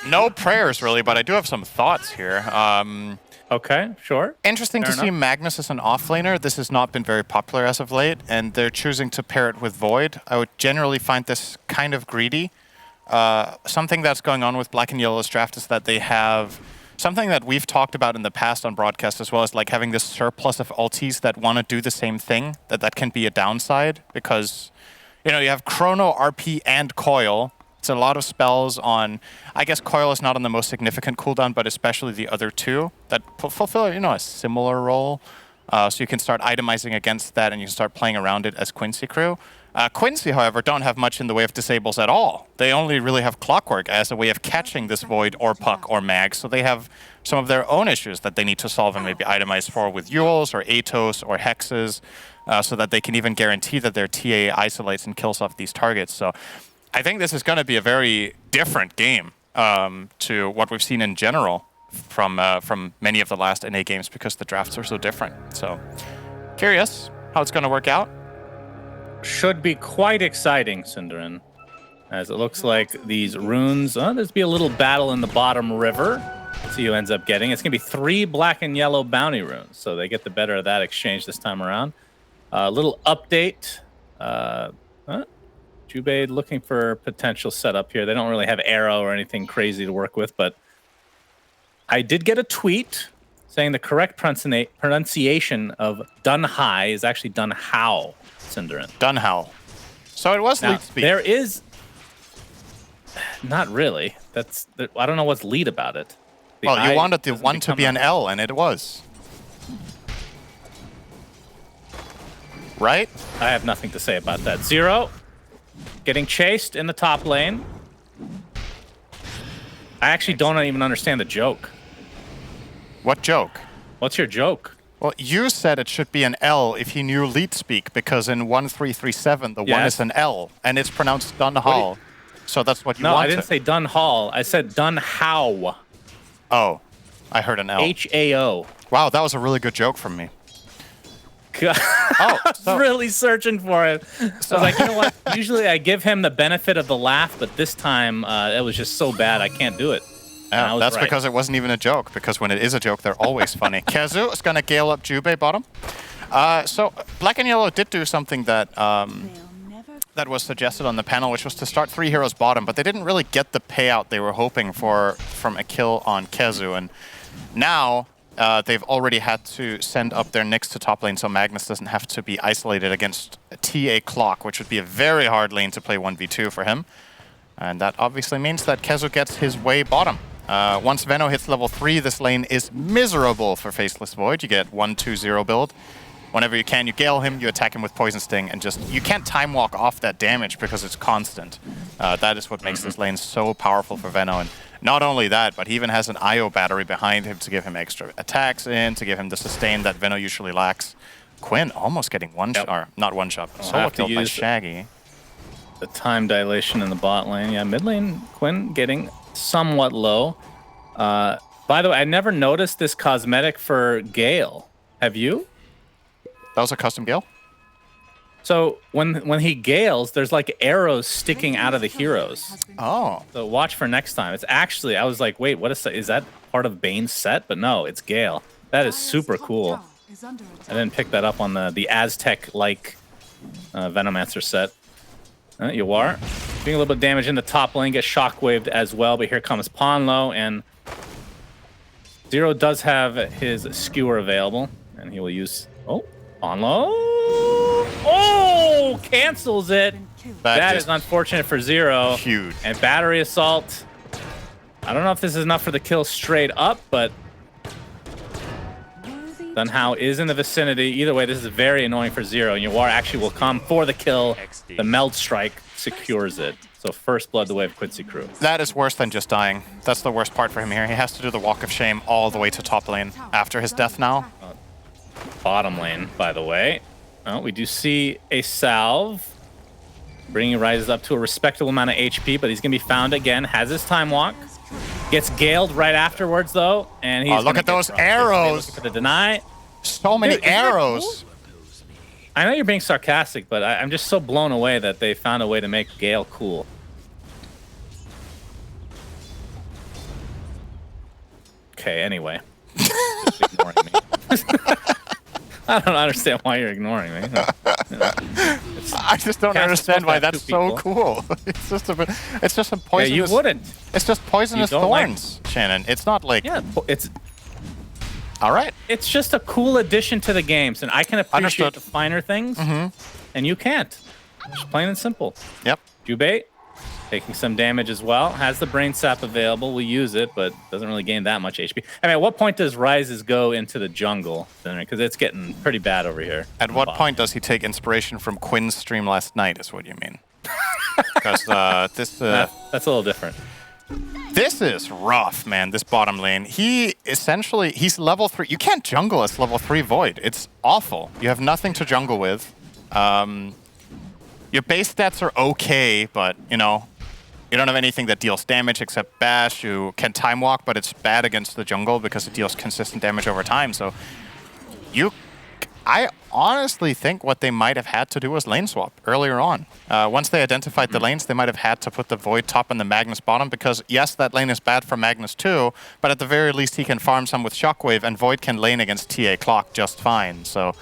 no prayers really, but I do have some thoughts here. Okay, sure. Interesting to see Magnus as an offlaner. This has not been very popular as of late, and they're choosing to pair it with Void. I would generally find this kind of greedy. Something that's going on with Black and Yellow's draft is that they have something that we've talked about in the past on broadcast as well, as like having this surplus of ultis that want to do the same thing. That can be a downside because, you know, you have Chrono, RP, and Coil. It's a lot of spells on, I guess Coil is not on the most significant cooldown, but especially the other two that fulfill, you know, a similar role. So you can start itemizing against that and you can start playing around it as Quincy crew. Quincy, however, don't have much in the way of disables at all. They only really have Clockwork as a way of catching this Void or Puck or Mag, so they have some of their own issues that they need to solve and maybe itemize for with Yules or Atos or Hexes, so that they can even guarantee that their TA isolates and kills off these targets. So I think this is going to be a very different game to what we've seen in general from many of the last NA games because the drafts are so different. So curious how it's going to work out. Should be quite exciting, Synderin, as it looks like these runes. There's be a little battle in the bottom river. Let's see who ends up getting. It's going to be 3 black and yellow bounty runes, so they get the better of that exchange this time around. A little update. Jubei looking for potential setup here. They don't really have arrow or anything crazy to work with, but I did get a tweet saying the correct pronunciation of Dun Hai is actually Dun Hao, Synderin. Dun Hao. So it was lead speed. There is... Not really. I don't know what's lead about it. Well, you wanted the one to be an L, and it was. Right? I have nothing to say about that. Zero. Getting chased in the top lane. I actually don't even understand the joke. What joke? What's your joke? Well, you said it should be an L if you knew lead speak, because in 1337 the one is an L, and it's pronounced Dun Hall. So that's what you wanted. No, I didn't say Dun Hall. I said Dun How. Oh, I heard an L. H-A-O. Wow, that was a really good joke from me. I was really searching for it. So I was like, you know what? Usually I give him the benefit of the laugh, but this time it was just so bad I can't do it. Yeah, that's right. Because it wasn't even a joke, because when it is a joke, they're always funny. Kazu is going to gale up Jubei bottom. So Black and Yellow did do something that that was suggested on the panel, which was to start 3 heroes bottom, but they didn't really get the payout they were hoping for from a kill on Kazu. And now they've already had to send up their Nyx to top lane so Magnus doesn't have to be isolated against a TA Clock, which would be a very hard lane to play 1v2 for him. And that obviously means that Kazu gets his way bottom. Once Veno hits level 3, this lane is miserable for Faceless Void. You get 1-2-0 build. Whenever you can, you gale him, you attack him with Poison Sting, and just, you can't time walk off that damage because it's constant. That is what makes this lane so powerful for Veno. And not only that, but he even has an IO battery behind him to give him extra attacks in, to give him the sustain that Veno usually lacks. Quinn almost getting one-shot, or not one-shot, but solo killed by Shaggy. The time dilation in the bot lane. Yeah, mid lane, Quinn getting somewhat low. By the way, I never noticed this cosmetic for Gale. Have you? That was a custom Gale? So when he gales, there's like arrows sticking out of the heroes. Oh. So watch for next time. It's actually, I was like, wait, what is that part of Bane's set? But no, it's Gale. That is super cool. I didn't pick that up on the Aztec-like Venomancer set. Yawar doing a little bit of damage in the top lane, gets shockwaved as well, but here comes Ponlo, and Zero does have his skewer available, and he will use... Oh, Ponlo! Oh! Cancels it! That is unfortunate for Zero. Huge. And Battery Assault. I don't know if this is enough for the kill straight up, but Dunhao is in the vicinity. Either way, this is very annoying for Zero. Yawar actually will come for the kill. The Meld Strike secures it. So first blood the way of Quincy crew. That is worse than just dying. That's the worst part for him here. He has to do the Walk of Shame all the way to top lane after his death now. Bottom lane, by the way. We do see a salve. Bringing Rises up to a respectable amount of HP, but he's going to be found again. Has his time walk. Gets galed right afterwards, though. And he's look at those arrows. Looking for the deny. So many arrows. I know you're being sarcastic, but I'm just so blown away that they found a way to make Gale cool. okay anyway. Just ignoring me. I don't understand why you're ignoring me. I just don't understand why that's so cool. It's just a poisonous. Yeah, you wouldn't. It's just poisonous thorns, Shannon. It's not like. Yeah, it's. All right. It's just a cool addition to the games, and I can appreciate Understood. the finer things, and you can't. Just plain and simple. Yep. Jubei, taking some damage as well. Has the brain sap available. We use it, but doesn't really gain that much HP. I mean, at what point does Rises go into the jungle? Because it's getting pretty bad over here. At what point does he take inspiration from Quinn's stream last night, is what you mean? Because this... That's a little different. This is rough, man, this bottom lane. He's level 3. You can't jungle as level 3 Void. It's awful. You have nothing to jungle with. Your base stats are okay, but, you know, you don't have anything that deals damage except Bash. You can time walk, but it's bad against the jungle because it deals consistent damage over time. So I honestly think what they might have had to do was lane swap earlier on. Once they identified the lanes, they might have had to put the Void top and the Magnus bottom because, yes, that lane is bad for Magnus too, but at the very least he can farm some with Shockwave and Void can lane against TA Clock just fine. So,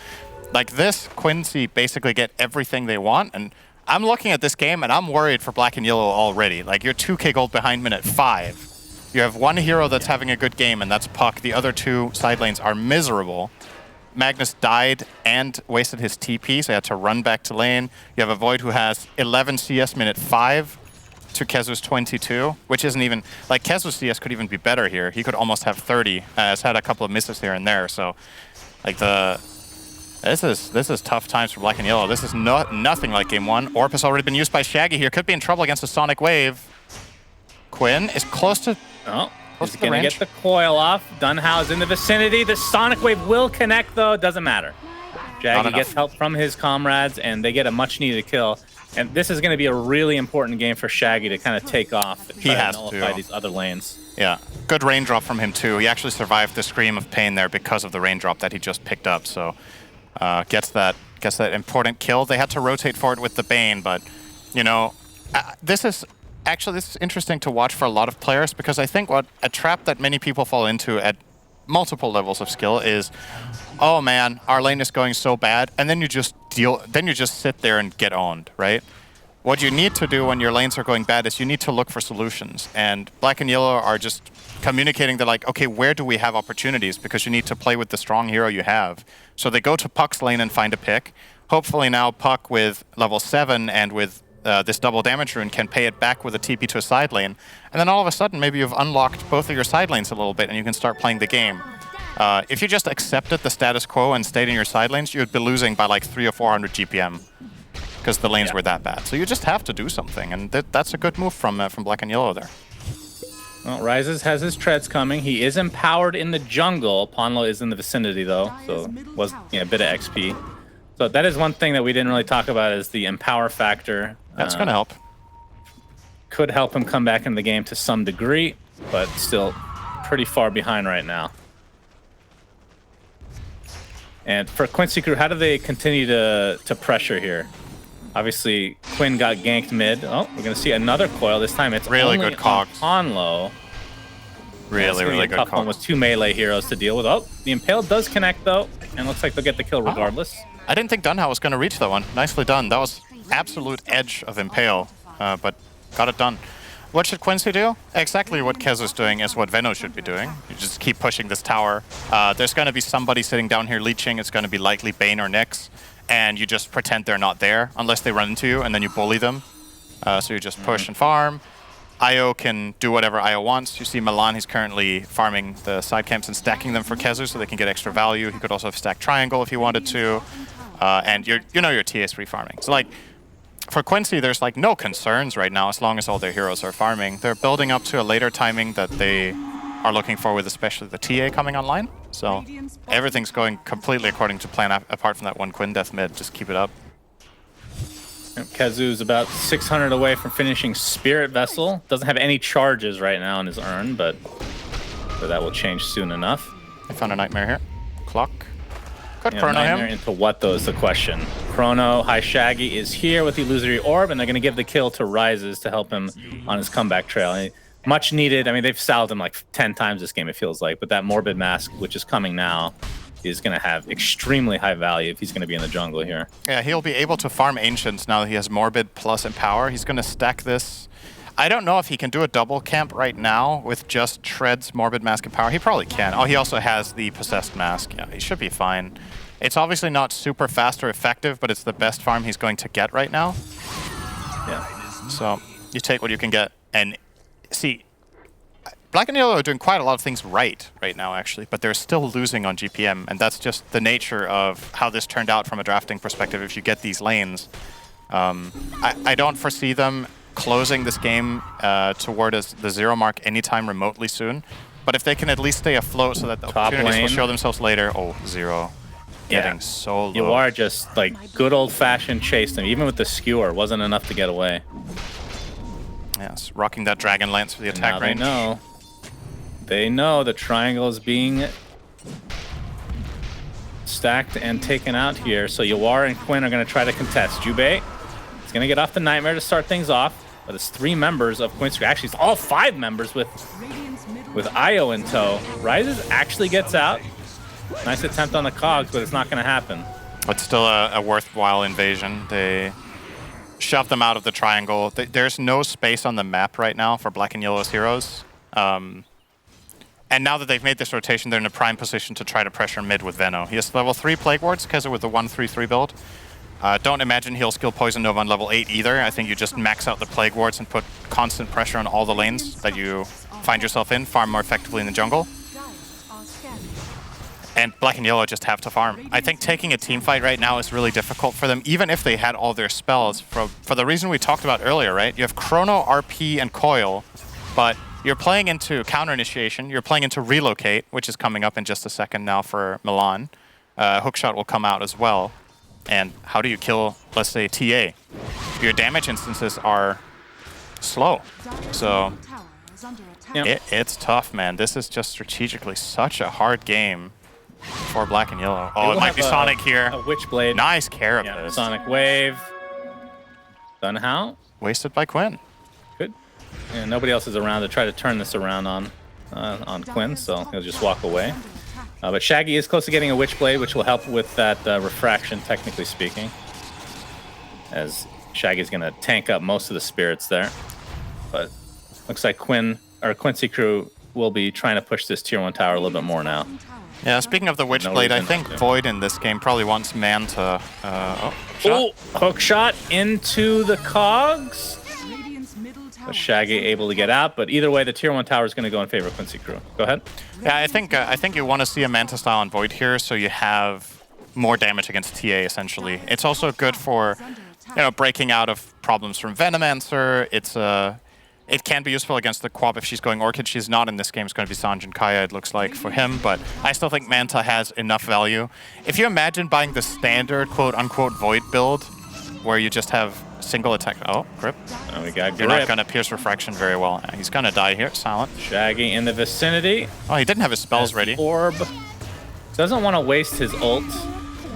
like this, Quincy basically get everything they want, and I'm looking at this game and I'm worried for Black and Yellow already. Like, you're 2k gold behind minute 5. You have one hero that's having a good game, and that's Puck. The other two side lanes are miserable. Magnus died and wasted his TP, so he had to run back to lane. You have a Void who has 11 CS minute 5 to Kezu's 22, which isn't even... Like, Kezu's CS could even be better here. He could almost have 30. Has had a couple of misses here and there, so... Like, This is tough times for Black and Yellow. This is nothing like game 1. Orb has already been used by Shaggy here. Could be in trouble against a Sonic Wave. Quinn is close to... Oh, he's going to get the coil off. Dunhow's in the vicinity. The Sonic Wave will connect, though. It doesn't matter. Shaggy gets help from his comrades, and they get a much-needed kill. And this is going to be a really important game for Shaggy to kind of take off and try to nullify these other lanes. Yeah, good raindrop from him, too. He actually survived the Scream of Pain there because of the raindrop that he just picked up, so... gets that important kill. They had to rotate forward with the Bane, but, you know, this is interesting to watch for a lot of players because I think what a trap that many people fall into at multiple levels of skill is, oh man, our lane is going so bad, and then you just sit there and get owned, right? What you need to do when your lanes are going bad is you need to look for solutions, and Black and Yellow are just communicating. They're like, okay, where do we have opportunities? Because you need to play with the strong hero you have. So they go to Puck's lane and find a pick. Hopefully now Puck with level 7 and with this double damage rune can pay it back with a TP to a side lane. And then all of a sudden, maybe you've unlocked both of your side lanes a little bit and you can start playing the game. If you just accepted the status quo and stayed in your side lanes, you'd be losing by like 300 or 400 GPM. Because the lanes were that bad. So you just have to do something, and that's a good move from Black and Yellow there. Well, Rises has his treads coming. He is empowered in the jungle. Ponlo is in the vicinity, though, so was a bit of XP. So that is one thing that we didn't really talk about is the empower factor. That's going to help. Could help him come back in the game to some degree, but still pretty far behind right now. And for Quincy Crew, how do they continue to pressure here? Obviously, Quinn got ganked mid. Oh, we're going to see another coil. This time it's really only good cogs. on low. Really good tough one with 2 melee heroes to deal with. Oh, the Impale does connect, though, and looks like they'll get the kill regardless. I didn't think Dunhow was going to reach that one. Nicely done. That was absolute edge of Impale, but got it done. What should Quincy do? Exactly what Kezu's doing is what Veno should be doing. You just keep pushing this tower. There's going to be somebody sitting down here leeching. It's going to be likely Bane or Nyx. And you just pretend they're not there unless they run into you, and then you bully them. So you just push and farm. Io can do whatever Io wants. You see Milan, he's currently farming the side camps and stacking them for Kezu so they can get extra value. He could also have stacked Triangle if he wanted to. And your TS refarming. So like, for Quincy, there's like no concerns right now as long as all their heroes are farming. They're building up to a later timing that they are looking for with especially the TA coming online. So everything's going completely according to plan apart from that one Quinn death mid. Just keep it up. Kezu's about 600 away from finishing Spirit Vessel. Doesn't have any charges right now in his urn, but that will change soon enough. I found a Nightmare here. Clock. Could Yeah, Chrono Nightmare him. into what, though, is the question. Chrono, High Shaggy is here with the Illusory Orb, and they're going to give the kill to Rises to help him on his comeback trail. Much needed. I mean, they've salved him like 10 times this game, it feels like. But that Morbid Mask, which is coming now, is going to have extremely high value if he's going to be in the jungle here. Yeah, he'll be able to farm Ancients now that he has Morbid plus Empower. He's going to stack this. I don't know if he can do a double camp right now with just Treads, Morbid Mask, and Power. He probably can. Oh, he also has the Possessed Mask. Yeah, he should be fine. It's obviously not super fast or effective, but it's the best farm he's going to get right now. Yeah. So you take what you can get. And see, Black and Yellow are doing quite a lot of things right now, actually, but they're still losing on GPM, and that's just the nature of how this turned out from a drafting perspective if you get these lanes. I don't foresee them closing this game toward the 0 mark anytime remotely soon, but if they can at least stay afloat so that the opportunities will show themselves later. Oh, 0. Getting so low. You are just like good old-fashioned chased him. Even with the skewer, wasn't enough to get away. Yes, rocking that Dragon Lance for the And attack now range. They know. They know the triangle is being stacked and taken out here. So Yawar and Quinn are going to try to contest. Jubei is going to get off the Nightmare to start things off. But it's 3 members of Quincy. Actually, it's all 5 members with Io in tow. Rises actually gets out. Nice attempt on the cogs, but it's not going to happen. It's still a worthwhile invasion. They shove them out of the triangle. There's no space on the map right now for Black and Yellow's heroes. And now that they've made this rotation, they're in a prime position to try to pressure mid with Veno. He has level 3 Plague Wards, because with the 1-3-3 build. Don't imagine he'll skill Poison Nova on level 8 either. I think you just max out the Plague Wards and put constant pressure on all the lanes that you find yourself in, farm more effectively in the jungle. And Black and Yellow just have to farm. I think taking a team fight right now is really difficult for them, even if they had all their spells. For the reason we talked about earlier, right? You have Chrono, RP, and Coil, but you're playing into Counter Initiation, you're playing into Relocate, which is coming up in just a second now for Milan. Hookshot will come out as well. And how do you kill, let's say, TA? Your damage instances are slow. So it's tough, man. This is just strategically such a hard game for Black and Yellow. Oh, it might be Sonic here. A Witchblade. Nice Carapace. Sonic Wave. Done how? Wasted by Quinn. Good. And nobody else is around to try to turn this around on Quinn, so he'll just walk away. But Shaggy is close to getting a Witchblade, which will help with that refraction, technically speaking. As Shaggy's going to tank up most of the spirits there. But looks like Quincy crew will be trying to push this tier 1 tower a little bit more now. Yeah, speaking of the Witchblade, I think Void in this game probably wants Man to... Hook shot into the cogs. But Shaggy able to get out, but either way, the tier 1 tower is going to go in favor of Quincy crew. Go ahead. Yeah, I think you want to see a Manta style on Void here, so you have more damage against TA essentially. It's also good for, breaking out of problems from Venomancer. It can be useful against the Quab if she's going Orchid. She's not in this game. It's going to be Sanj and Kaya, it looks like, for him. But I still think Manta has enough value. If you imagine buying the standard quote-unquote Void build, where you just have single attack... Oh, Grip. Oh, we got Grip. You're not going to pierce Refraction very well. He's going to die here. Silent. Shaggy in the vicinity. Oh, he didn't have his spells ready. Orb. Doesn't want to waste his ult.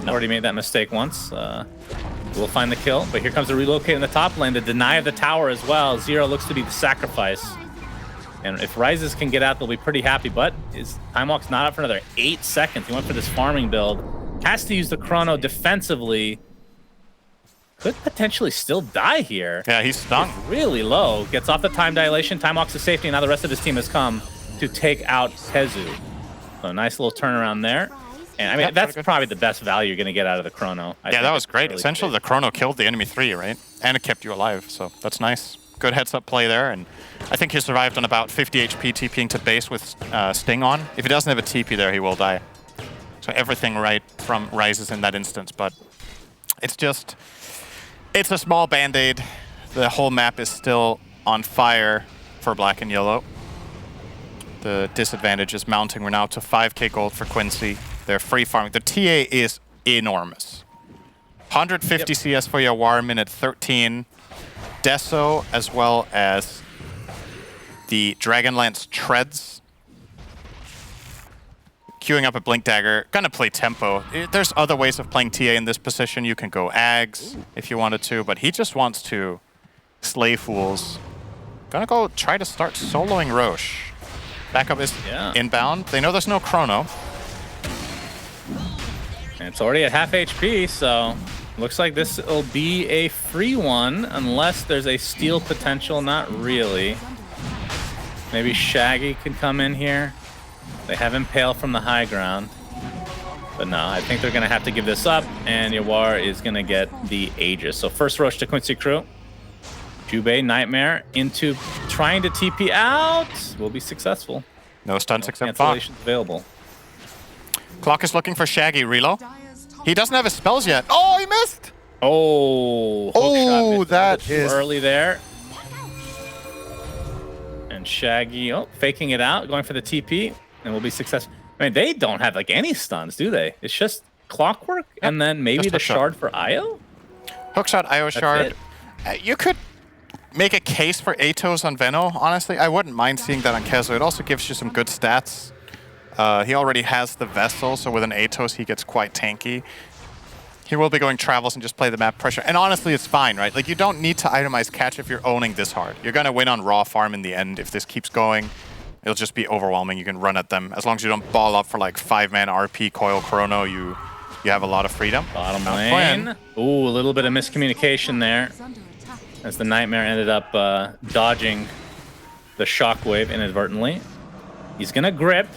No. Already made that mistake once. We'll find the kill, but here comes the relocate in the top lane. The deny of the tower as well. Zero looks to be the sacrifice. And if Rises can get out, they'll be pretty happy, but his Time Walk's not up for another 8 seconds. He went for this farming build. Has to use the Chrono defensively. Could potentially still die here. Yeah, he's stung. It's really low. Gets off the time dilation. Time Walk's to safety, and now the rest of his team has come to take out Tezu. So a nice little turnaround there. And I mean, that's probably the best value you're going to get out of the Chrono. Yeah, that was great. Essentially, the Chrono killed the enemy 3, right? And it kept you alive, so that's nice. Good heads-up play there, and I think he survived on about 50 HP TPing to base with Sting on. If he doesn't have a TP there, he will die. So everything right from Rises in that instance, but it's just... It's a small band-aid. The whole map is still on fire for Black and Yellow. The disadvantage is mounting. We're now up to 5k gold for Quincy. They're free farming. The TA is enormous. 150 CS for Yawar, minute 13. Deso, as well as the Dragonlance Treads. Queuing up a Blink Dagger. Gonna play tempo. There's other ways of playing TA in this position. You can go Ags if you wanted to, but he just wants to slay fools Gonna go try to start soloing Roche. Backup is inbound. They know there's no chrono. And it's already at half HP, so looks like this will be a free one unless there's a steal potential. Not really. Maybe Shaggy can come in here. They have Impale from the high ground. But no, I think they're going to have to give this up, and Yawar is going to get the Aegis. So first Roche to Quincy crew. Jubei, Nightmare into trying to TP out. Will be successful. No stunts except Bach. Cancellations available. Clock is looking for Shaggy. Relo. He doesn't have his spells yet. Oh, he missed! Oh, that is too early there. And Shaggy, faking it out, going for the TP, and will be successful. I mean, they don't have like any stuns, do they? It's just Clockwork, and then maybe the shard for Io? Hookshot, Io shard. You could make a case for Atos on Veno, honestly. I wouldn't mind seeing that on Kezo. It also gives you some good stats. He already has the Vessel, so with an Atos, he gets quite tanky. He will be going travels and just play the map pressure. And honestly, it's fine, right? Like, you don't need to itemize catch if you're owning this hard. You're going to win on raw farm in the end. If this keeps going, it'll just be overwhelming. You can run at them. As long as you don't ball up for, like, 5-man RP, Coil, Chrono, you have a lot of freedom. Bottom lane. Ooh, a little bit of miscommunication there, as the Nightmare ended up dodging the Shockwave inadvertently. He's going to grip,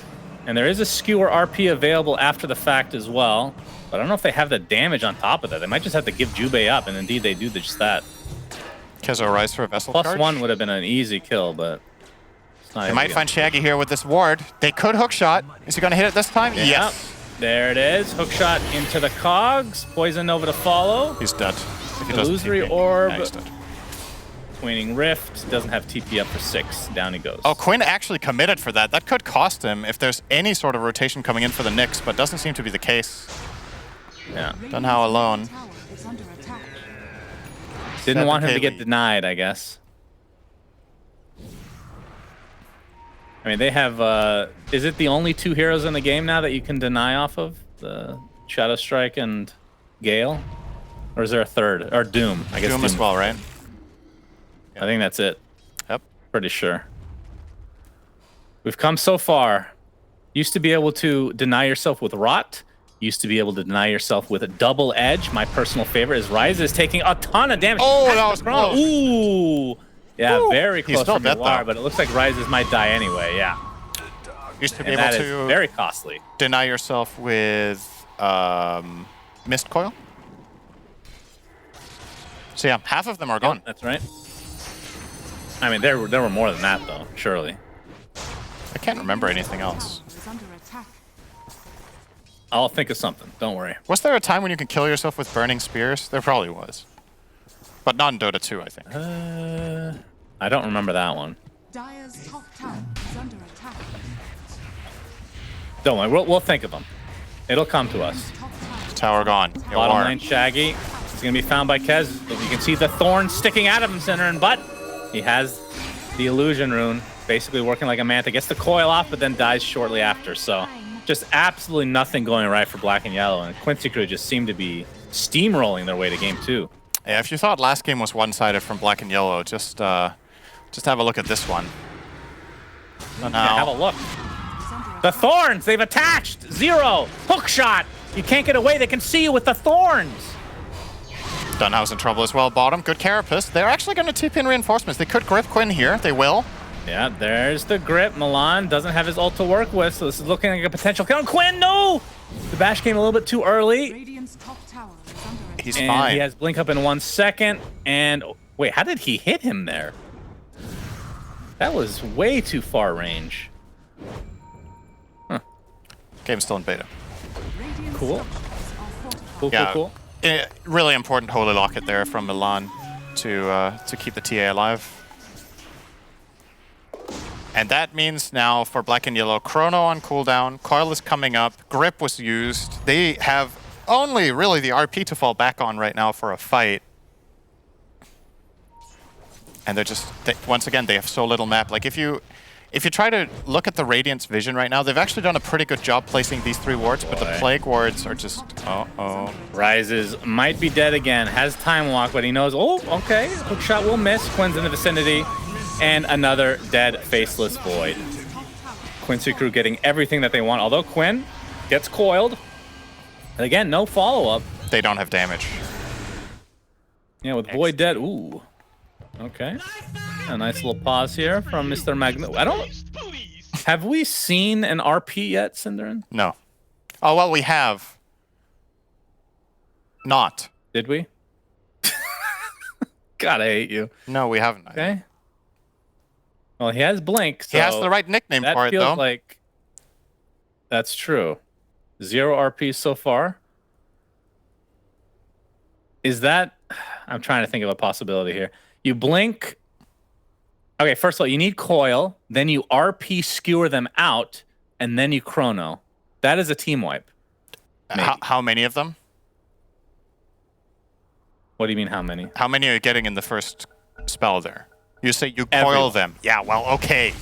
and there is a Skewer RP available after the fact as well. But I don't know if they have the damage on top of that. They might just have to give Jubei up, and indeed they do just that. Kezo rise for a Vessel Plus charge. 1 would have been an easy kill, but it's not. They might find Shaggy here with this ward. They could hookshot. Is he going to hit it this time? Yeah. Yes. There it is. Hookshot into the cogs. Poison Nova to follow. He's dead. If he Illusory doesn't TP. Orb. Yeah, he's dead. Waning Rift. Doesn't have TP up for 6. Down he goes. Oh, Quinn actually committed for that. That could cost him if there's any sort of rotation coming in for the Nyx, but doesn't seem to be the case. Yeah. Dunhow alone. Didn't want him to get denied, I guess. I mean, they have... is it the only 2 heroes in the game now that you can deny off of? The Shadow Strike and Gale? Or is there a third? Or Doom, I guess. Doom as well, right? I think that's it. Yep. Pretty sure. We've come so far. Used to be able to deny yourself with Rot. Used to be able to deny yourself with a Double Edge. My personal favorite is Ryze is taking a ton of damage. Oh, that was close. Ooh. Yeah, Ooh. very close from dead, Yawar, but it looks like Ryze might die anyway, yeah. Used to be And able that to is very costly. deny yourself with Mist Coil. So yeah, half of them are gone. Yep, that's right. I mean, there were more than that, though, surely. I can't remember anything else. I'll think of something. Don't worry. Was there a time when you could kill yourself with burning spears? There probably was. But not in Dota 2, I think. I don't remember that one. Don't worry, we'll think of them. It'll come to us. Tower gone. Bottom lane, Shaggy. He's going to be found by Kez. You can see the thorn sticking out of him, center and butt. He has the illusion rune, basically working like a manta. Gets the coil off, but then dies shortly after. So just absolutely nothing going right for Black and Yellow. And Quincy crew just seem to be steamrolling their way to game 2. Yeah, if you thought last game was one-sided from Black and Yellow, just have a look at this one. So now, yeah, have a look. The thorns, they've attached. 0. Hook shot. You can't get away. They can see you with the thorns. Dunhow's in trouble as well, bottom. Good carapace. They're actually going to tip in reinforcements. They could grip Quinn here. They will. Yeah, there's the grip. Milan doesn't have his ult to work with, so this is looking like a potential kill. Quinn, no! The bash came a little bit too early. He's and fine. He has blink up in 1 second. And wait, how did he hit him there? That was way too far range. Huh. Game's still in beta. Cool. Cool, yeah, cool. Really important Holy Locket there from Milan to keep the TA alive. And that means now for Black and Yellow, Chrono on cooldown, Coil is coming up, Grip was used. They have only really the RP to fall back on right now for a fight. And they're just, once again, they have so little map. Like if you try to look at the Radiant's vision right now, they've actually done a pretty good job placing these 3 wards, but the Plague wards are just, uh-oh. Rises might be dead again, has time walk, but he knows, oh, okay, hook shot will miss. Quinn's in the vicinity. And another dead faceless void. Quincy crew getting everything that they want, although Quinn gets coiled. And again, no follow-up. They don't have damage. Yeah, with Void dead. Ooh. Okay. A nice little pause here from Mr. Magno. I don't... Have we seen an RP yet, Cinderin? No. Oh, well, we have. Not. Did we? God, I hate you. No, we haven't. Okay. Well, he has Blink, so... He has the right nickname for it, though. That feels like... That's true. 0 RP so far. Is that... I'm trying to think of a possibility here. You blink... Okay, first of all, you need coil, then you RP skewer them out, and then you chrono. That is a team wipe. How many of them? What do you mean, how many? How many are you getting in the first spell there? You say you coil Everyone. them. Yeah, well, okay.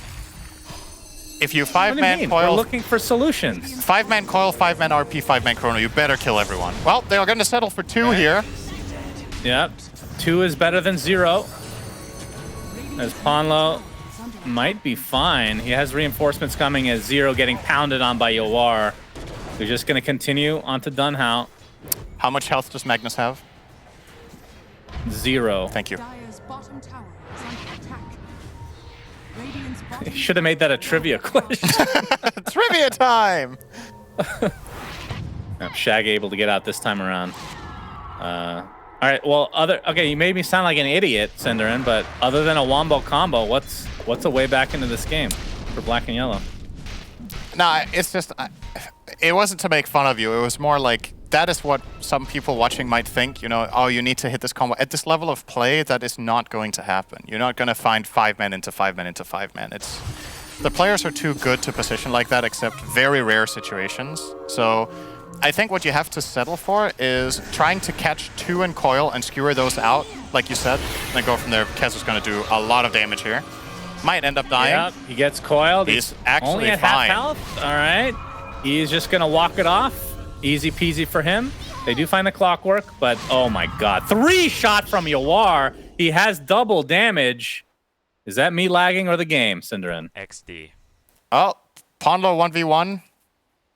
If you 5-man We're coil... looking for solutions. 5-man coil, 5-man RP, 5-man chrono, you better kill everyone. Well, they're going to settle for 2 here. Yep. 2 is better than 0. As Ponlo might be fine. He has reinforcements coming as 0 getting pounded on by Yawar. They're just going to continue onto Dunhow. How much health does Magnus have? 0. Thank you. He should have made that a trivia question. Trivia time! Shag able to get out this time around. All right, well, okay, you made me sound like an idiot, Cinderin, but other than a wombo combo, what's a way back into this game for black and yellow? No, it's just... it wasn't to make fun of you. It was more like, that is what some people watching might think, you know, oh, you need to hit this combo. At this level of play, that is not going to happen. You're not going to find 5-man into 5-man into 5-man. It's... The players are too good to position like that, except very rare situations. So... I think what you have to settle for is trying to catch 2 in coil and skewer those out, like you said, and then go from there. Kez is going to do a lot of damage here. Might end up dying. Yep, he gets coiled. He's actually only at fine. half health. All right. He's just going to walk it off. Easy peasy for him. They do find the clockwork, but oh my god. 3 shot from Yawar. He has double damage. Is that me lagging or the game, Cinderin? XD. Oh, Ponlo 1v1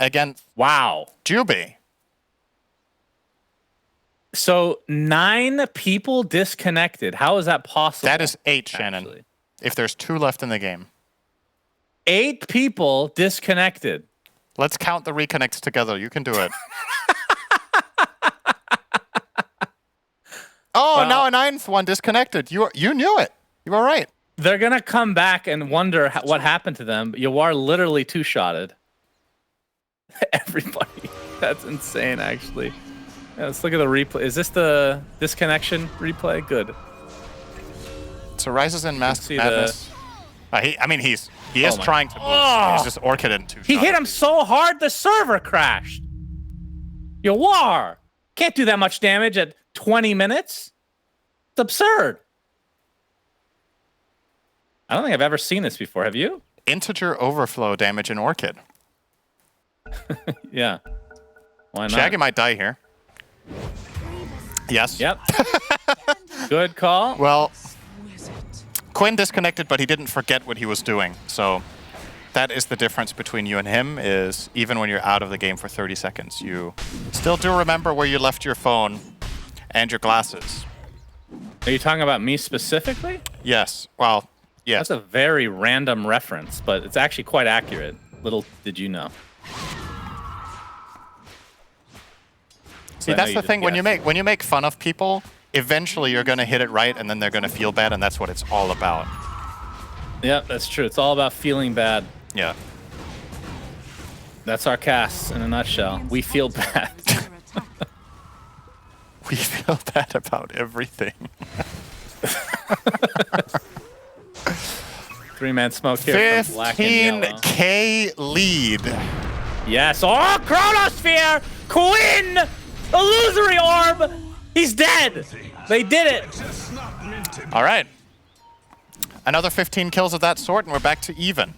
against Wow. Juby. So 9 people disconnected. How is that possible? That is 8, Shannon. actually? If there's 2 left in the game. 8 people disconnected. Let's count the reconnects together. You can do it. Oh, Well, now a 9th one disconnected. You knew it. You were right. They're going to come back and wonder what happened to them. Yawar literally 2-shotted. Everybody. That's insane, actually. Yeah, let's look at the replay. Is this the disconnection replay? Good. So Rises in Mask see Madness. He is my- trying to move. Oh! He's just orchid in 2 He shots. hit him so hard the server crashed. Yawar can't do that much damage at 20 minutes. It's absurd. I don't think I've ever seen this before. Have you? Integer overflow damage in orchid. Yeah. Why not? Shaggy might die here. Yes. Yep. Good call. Well, Quinn disconnected, but he didn't forget what he was doing. So that is the difference between you and him, is even when you're out of the game for 30 seconds, you still do remember where you left your phone and your glasses. Are you talking about me specifically? Yes. Well, yes. That's a very random reference, but it's actually quite accurate. Little did you know. See, I know that's you the just thing. When guessed. you make fun of people, eventually you're going to hit it right, and then they're going to feel bad, and that's what it's all about. Yep, that's true. It's all about feeling bad. Yeah. That's our cast in a nutshell. We feel bad. We feel bad about everything. 3-man smoke here from black and yellow. 15K lead. Yes. Oh, Chronosphere! Quinn! Illusory Orb! He's dead! They did it! All right. Another 15 kills of that sort, and we're back to even.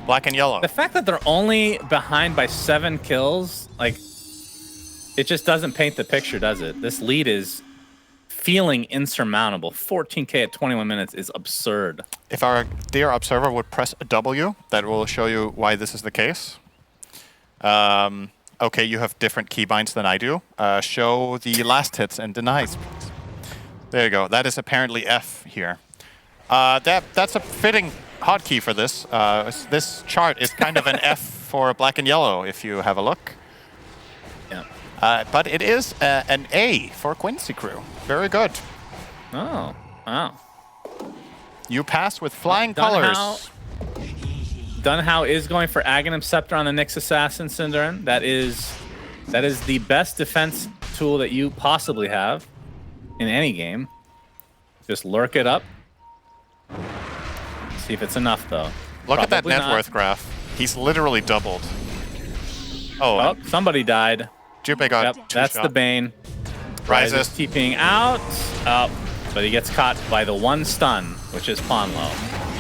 Black and yellow. The fact that they're only behind by 7 kills, like, it just doesn't paint the picture, does it? This lead is feeling insurmountable. 14K at 21 minutes is absurd. If our dear observer would press a W, that will show you why this is the case. Okay, you have different keybinds than I do. Show the last hits and denies, please. There you go. That is apparently F here. That's a fitting hotkey for this. This chart is kind of an F for black and yellow, if you have a look. Yeah. But it is an A for Quincy crew. Very good. Oh, wow. You pass with flying colors. Dunhow is going for Aghanim Scepter on the Nyx Assassin, Cinderin. That is the best defense tool that you possibly have in any game. Just lurk it up. See if it's enough, though. Look at that Probably net not. worth graph. He's literally doubled. Oh, somebody died. Jubei got Yep, two that's shot. the Bane. Rises. TPing out. But he gets caught by the one stun, which is Pawn Low.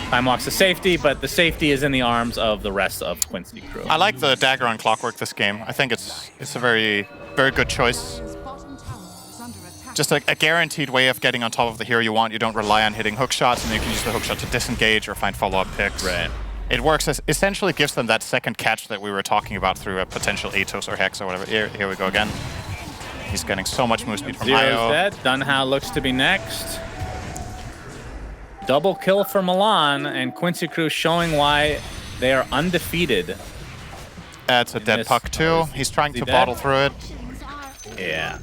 Time walks to safety, but the safety is in the arms of the rest of Quincy crew. I like the dagger on Clockwork this game. I think it's a very, very good choice. Just a guaranteed way of getting on top of the hero you want. You don't rely on hitting hook shots, and you can use the hook shot to disengage or find follow-up picks. Right. It works as essentially gives them that second catch that we were talking about through a potential Atos or Hex or whatever. Here we go again. He's getting so much move speed from Zero's Io. dead. Dunhow looks to be next. Double kill for Milan, and Quincy crew showing why they are undefeated. That's a dead this- puck too. He's trying Is he to dead? bottle through it. Yeah.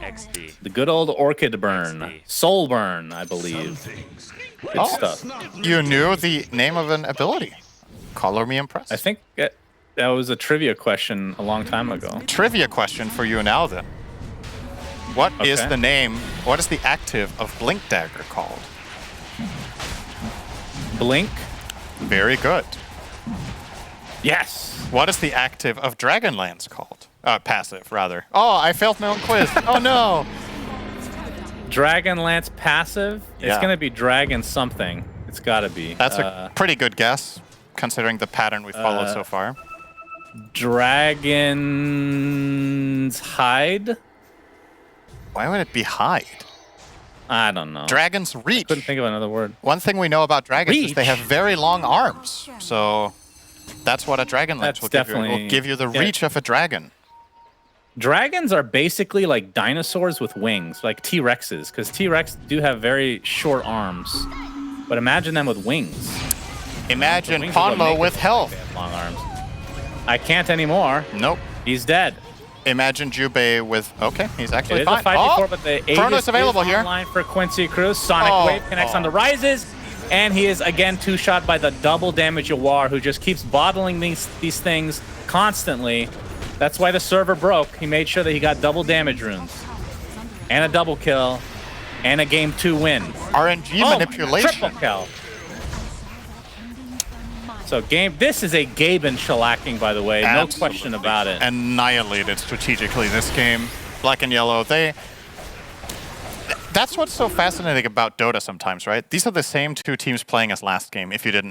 XD. The good old Orchid Burn. Soul Burn, I believe. Good Oh. stuff. You knew the name of an ability. Color me impressed. I think that was a trivia question a long time ago. Trivia question for you now then. What is Okay. the name, what is the active of Blink Dagger called? Blink. Very good. Yes. What is the active of Dragonlance called? Passive, rather. Oh, I failed my own quiz. Oh no. Dragonlance passive. It's Yeah. gonna be Dragon something. It's gotta be. That's a pretty good guess, considering the pattern we've followed so far. Dragon's Hide. Why would it be hide? I don't know. Dragon's Reach. Couldn't think of another word. One thing we know about dragons is they Reach. have very long arms. So that's what a Dragonlance That's will give you. It will definitely- give you the yeah. reach of a dragon. Dragons are basically like dinosaurs with wings, like T-Rexes, because T-Rex do have very short arms. But imagine them with wings. Imagine Wings is what Ponlo make with it health. they have long arms. I can't anymore. Nope. He's dead. Imagine Jubei with... Okay, he's It actually is fine. a 5v4, but the Chrono's Aegis available is here. online for Quincy Cruz. Sonic Oh, Wave connects on the rises, and he is again two-shot by the double damage Yawar, who just keeps bottling these things constantly. That's why the server broke. He made sure that he got double damage runes, and a double kill, and a game 2 win. RNG Oh my God, manipulation. triple kill. So this is a Gaben shellacking, by the way. No Absolutely. question about it. Annihilated strategically this game. Black and yellow, that's what's so fascinating about Dota sometimes, right? These are the same two teams playing as last game, if you didn't